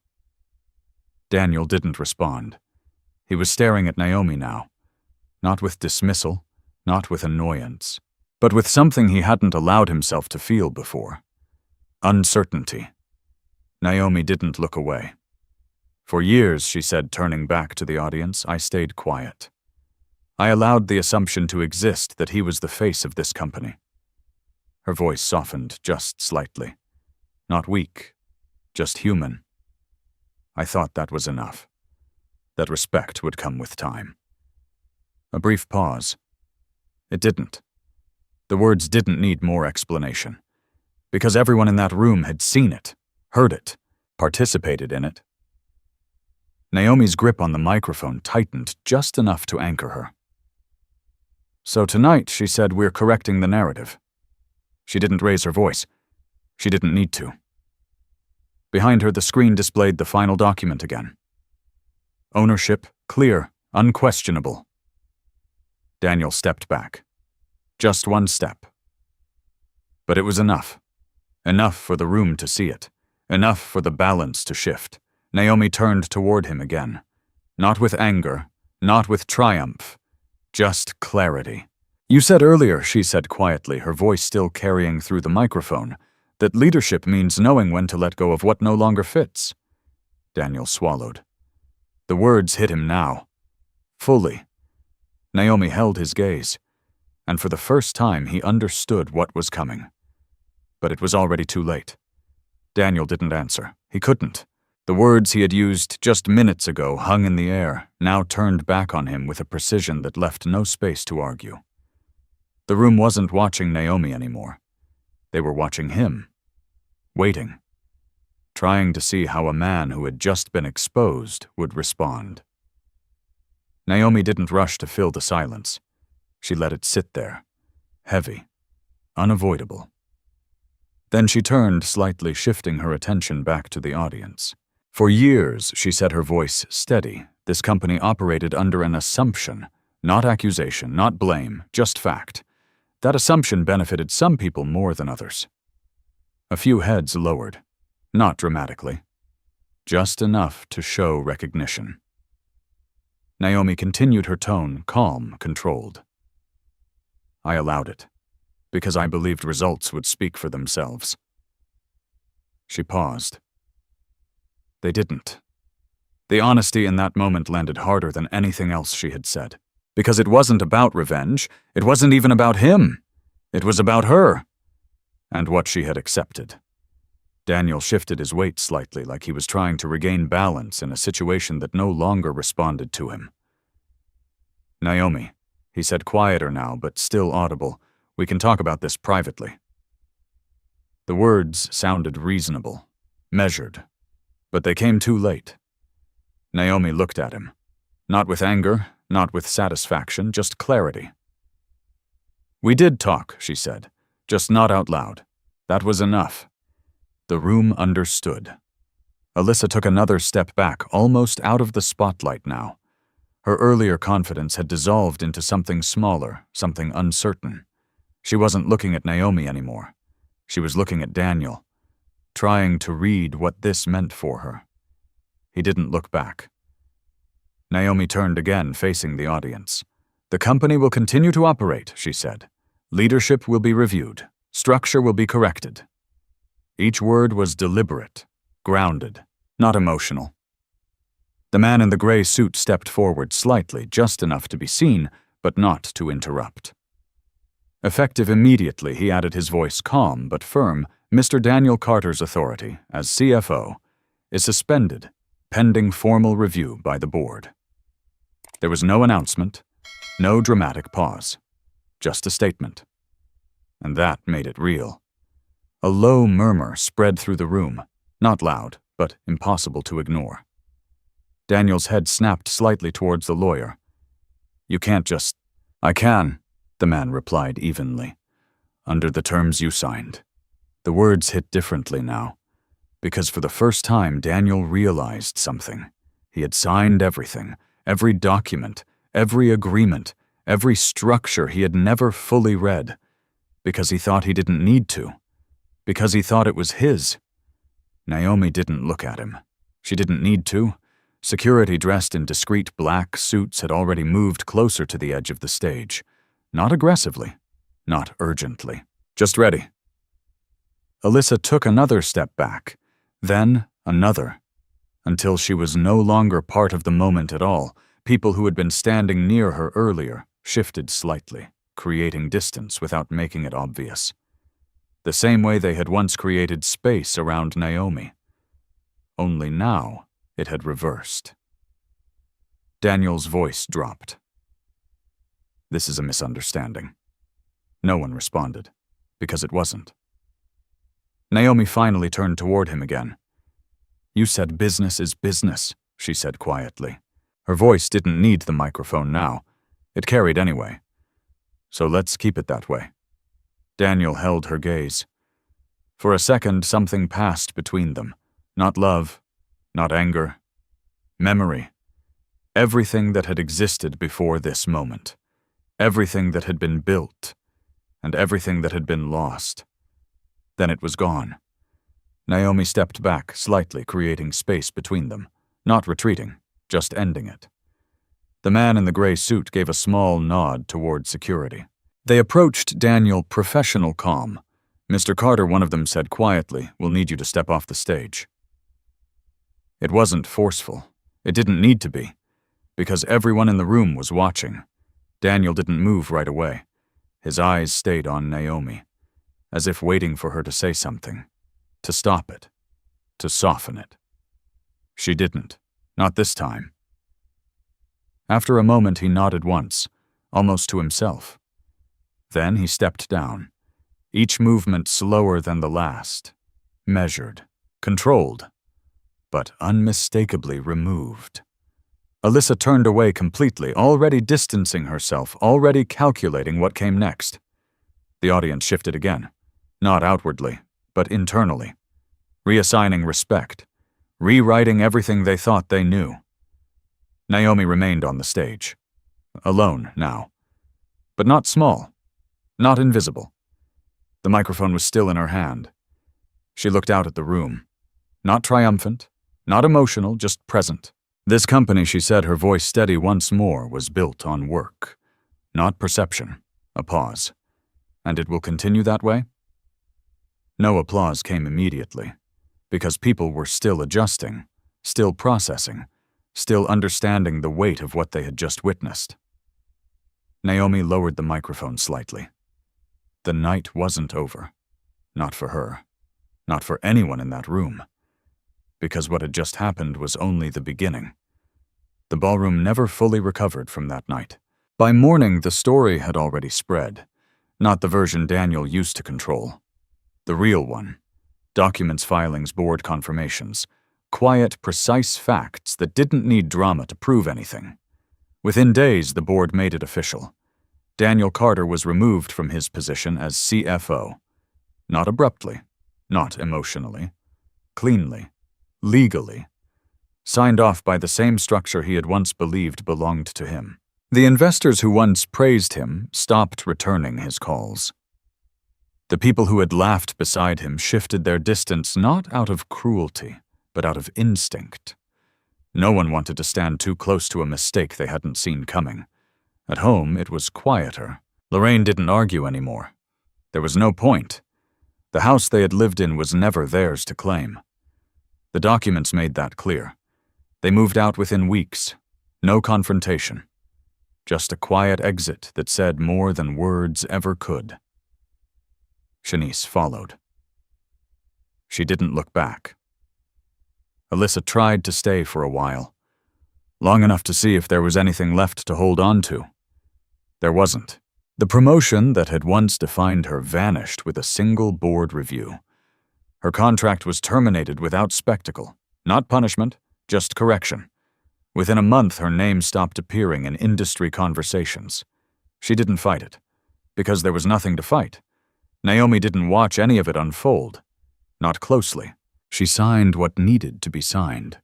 Daniel didn't respond. He was staring at Naomi now, not with dismissal, not with annoyance, but with something he hadn't allowed himself to feel before. Uncertainty. Naomi didn't look away. "For years," she said, turning back to the audience, "I stayed quiet. I allowed the assumption to exist that he was the face of this company." Her voice softened just slightly. Not weak, just human. "I thought that was enough. That respect would come with time." A brief pause. It didn't. The words didn't need more explanation, because everyone in that room had seen it, heard it, participated in it. Naomi's grip on the microphone tightened just enough to anchor her. "So tonight," she said, "we're correcting the narrative." She didn't raise her voice. She didn't need to. Behind her, the screen displayed the final document again. Ownership, clear, unquestionable. Daniel stepped back. Just one step. But it was enough. Enough for the room to see it. Enough for the balance to shift. Naomi turned toward him again. Not with anger, not with triumph. Just clarity. "You said earlier," she said quietly, her voice still carrying through the microphone, "that leadership means knowing when to let go of what no longer fits." Daniel swallowed. The words hit him now. Fully. Naomi held his gaze, and for the first time he understood what was coming. But it was already too late. Daniel didn't answer. He couldn't. The words he had used just minutes ago hung in the air, now turned back on him with a precision that left no space to argue. The room wasn't watching Naomi anymore. They were watching him. Waiting. Trying to see how a man who had just been exposed would respond. Naomi didn't rush to fill the silence. She let it sit there. Heavy. Unavoidable. Then she turned, slightly shifting her attention back to the audience. "For years," she said, her voice steady, "this company operated under an assumption, not accusation, not blame, just fact. That assumption benefited some people more than others." A few heads lowered, not dramatically, just enough to show recognition. Naomi continued her tone, calm, controlled. "I allowed it, because I believed results would speak for themselves." She paused. They didn't. The honesty in that moment landed harder than anything else she had said. Because it wasn't about revenge, it wasn't even about him. It was about her, and what she had accepted. Daniel shifted his weight slightly, like he was trying to regain balance in a situation that no longer responded to him. "Naomi," he said, quieter now, but still audible, "we can talk about this privately." The words sounded reasonable, measured, but they came too late. Naomi looked at him, not with anger, not with satisfaction, just clarity. "We did talk," she said, "just not out loud. That was enough." The room understood. Alyssa took another step back, almost out of the spotlight now. Her earlier confidence had dissolved into something smaller, something uncertain. She wasn't looking at Naomi anymore. She was looking at Daniel, trying to read what this meant for her. He didn't look back. Naomi turned again, facing the audience. "The company will continue to operate," she said. "Leadership will be reviewed. Structure will be corrected." Each word was deliberate, grounded, not emotional. The man in the gray suit stepped forward slightly, just enough to be seen, but not to interrupt. Effective immediately, he added, his voice calm but firm, "Mr. Daniel Carter's authority, as CFO, is suspended, pending formal review by the board." There was no announcement, no dramatic pause, just a statement. And that made it real. A low murmur spread through the room, not loud, but impossible to ignore. Daniel's head snapped slightly towards the lawyer. "You can't just—" "I can," the man replied evenly. "Under the terms you signed." The words hit differently now, because for the first time Daniel realized something. He had signed everything, every document, every agreement, every structure he had never fully read, because he thought he didn't need to, because he thought it was his. Naomi didn't look at him. She didn't need to. Security dressed in discreet black suits had already moved closer to the edge of the stage. Not aggressively, not urgently. Just ready. Alyssa took another step back, then another, until she was no longer part of the moment at all. People who had been standing near her earlier shifted slightly, creating distance without making it obvious. The same way they had once created space around Naomi. Only now it had reversed. Daniel's voice dropped. "This is a misunderstanding." No one responded, because it wasn't. Naomi finally turned toward him again. "You said business is business," she said quietly. Her voice didn't need the microphone now. It carried anyway. "So let's keep it that way." Daniel held her gaze. For a second, something passed between them. Not love, not anger. Memory. Everything that had existed before this moment. Everything that had been built. And everything that had been lost. Then it was gone. Naomi stepped back slightly, creating space between them. Not retreating, just ending it. The man in the gray suit gave a small nod toward security. They approached Daniel, professional calm. "Mr. Carter," one of them said quietly, "we'll need you to step off the stage." It wasn't forceful. It didn't need to be, because everyone in the room was watching. Daniel didn't move right away. His eyes stayed on Naomi, as if waiting for her to say something, to stop it, to soften it. She didn't, not this time. After a moment, he nodded once, almost to himself. Then he stepped down, each movement slower than the last, measured, controlled, but unmistakably removed. Alyssa turned away completely, already distancing herself, already calculating what came next. The audience shifted again, not outwardly, but internally, reassigning respect, rewriting everything they thought they knew. Naomi remained on the stage, alone now, but not small, not invisible. The microphone was still in her hand. She looked out at the room, not triumphant, not emotional, just present. This company, she said, her voice steady once more, was built on work, not perception. A pause. "And it will continue that way?" No applause came immediately, because people were still adjusting, still processing, still understanding the weight of what they had just witnessed. Naomi lowered the microphone slightly. The night wasn't over. Not for her. Not for anyone in that room. Because what had just happened was only the beginning. The ballroom never fully recovered from that night. By morning, the story had already spread. Not the version Daniel used to control. The real one. Documents, filings, board confirmations. Quiet, precise facts that didn't need drama to prove anything. Within days, the board made it official. Daniel Carter was removed from his position as CFO. Not abruptly, not emotionally, cleanly, legally. Signed off by the same structure he had once believed belonged to him. The investors who once praised him stopped returning his calls. The people who had laughed beside him shifted their distance not out of cruelty, but out of instinct. No one wanted to stand too close to a mistake they hadn't seen coming. At home, it was quieter. Lorraine didn't argue anymore. There was no point. The house they had lived in was never theirs to claim. The documents made that clear. They moved out within weeks. No confrontation. Just a quiet exit that said more than words ever could. Shanice followed. She didn't look back. Alyssa tried to stay for a while, long enough to see if there was anything left to hold on to. There wasn't. The promotion that had once defined her vanished with a single board review. Her contract was terminated without spectacle, not punishment, just correction. Within a month, her name stopped appearing in industry conversations. She didn't fight it, because there was nothing to fight. Naomi didn't watch any of it unfold, not closely. She signed what needed to be signed.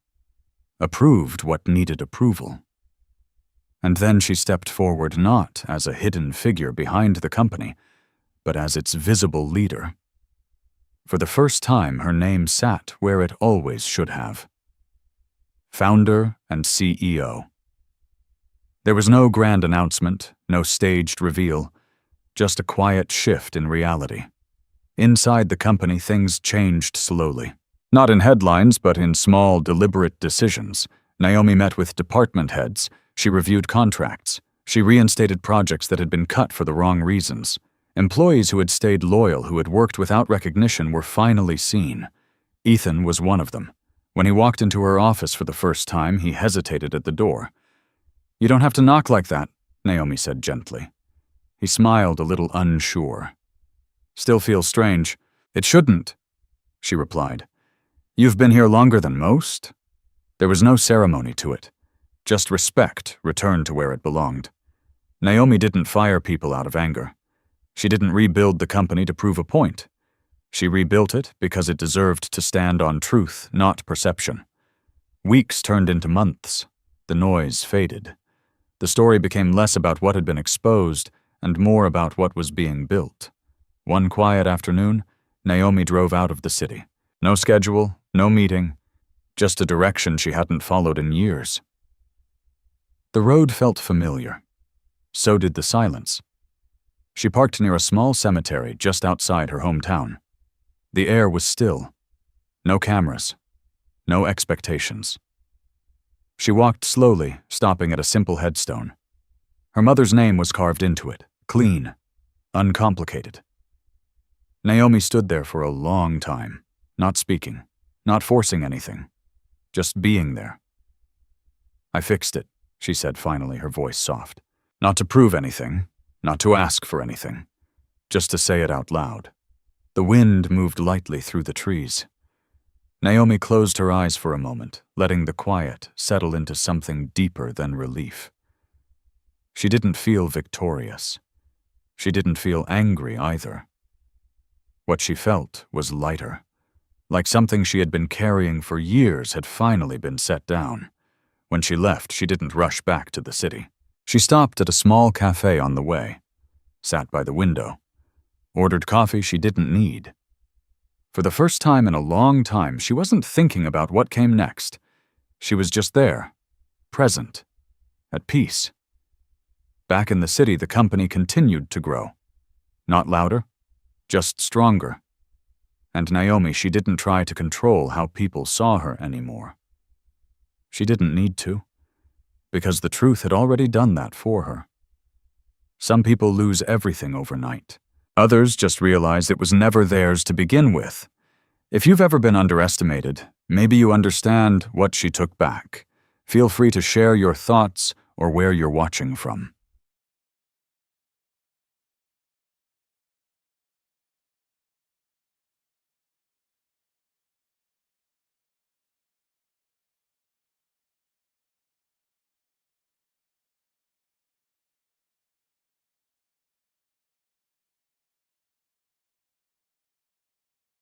approved what needed approval. And then she stepped forward not as a hidden figure behind the company, but as its visible leader. For the first time, her name sat where it always should have. Founder and CEO. There was no grand announcement, no staged reveal, just a quiet shift in reality. Inside the company, things changed slowly. Not in headlines, but in small, deliberate decisions. Naomi met with department heads. She reviewed contracts. She reinstated projects that had been cut for the wrong reasons. Employees who had stayed loyal, who had worked without recognition, were finally seen. Ethan was one of them. When he walked into her office for the first time, he hesitated at the door. "You don't have to knock like that," Naomi said gently. He smiled, a little unsure. "Still feels strange." "It shouldn't," she replied. "You've been here longer than most." There was no ceremony to it. Just respect returned to where it belonged. Naomi didn't fire people out of anger. She didn't rebuild the company to prove a point. She rebuilt it because it deserved to stand on truth, not perception. Weeks turned into months. The noise faded. The story became less about what had been exposed and more about what was being built. One quiet afternoon, Naomi drove out of the city. No schedule, no meeting, just a direction she hadn't followed in years. The road felt familiar. So did the silence. She parked near a small cemetery just outside her hometown. The air was still. No cameras. No expectations. She walked slowly, stopping at a simple headstone. Her mother's name was carved into it, clean, uncomplicated. Naomi stood there for a long time, not speaking, not forcing anything, just being there. "I fixed it," she said finally, her voice soft. "Not to prove anything, not to ask for anything, just to say it out loud." The wind moved lightly through the trees. Naomi closed her eyes for a moment, letting the quiet settle into something deeper than relief. She didn't feel victorious. She didn't feel angry either. What she felt was lighter, like something she had been carrying for years had finally been set down. When she left, she didn't rush back to the city. She stopped at a small cafe on the way, sat by the window, ordered coffee she didn't need. For the first time in a long time, she wasn't thinking about what came next. She was just there, present, at peace. Back in the city, the company continued to grow. Not louder, just stronger. And Naomi, she didn't try to control how people saw her anymore. She didn't need to, because the truth had already done that for her. Some people lose everything overnight. Others just realize it was never theirs to begin with. If you've ever been underestimated, maybe you understand what she took back. Feel free to share your thoughts or where you're watching from.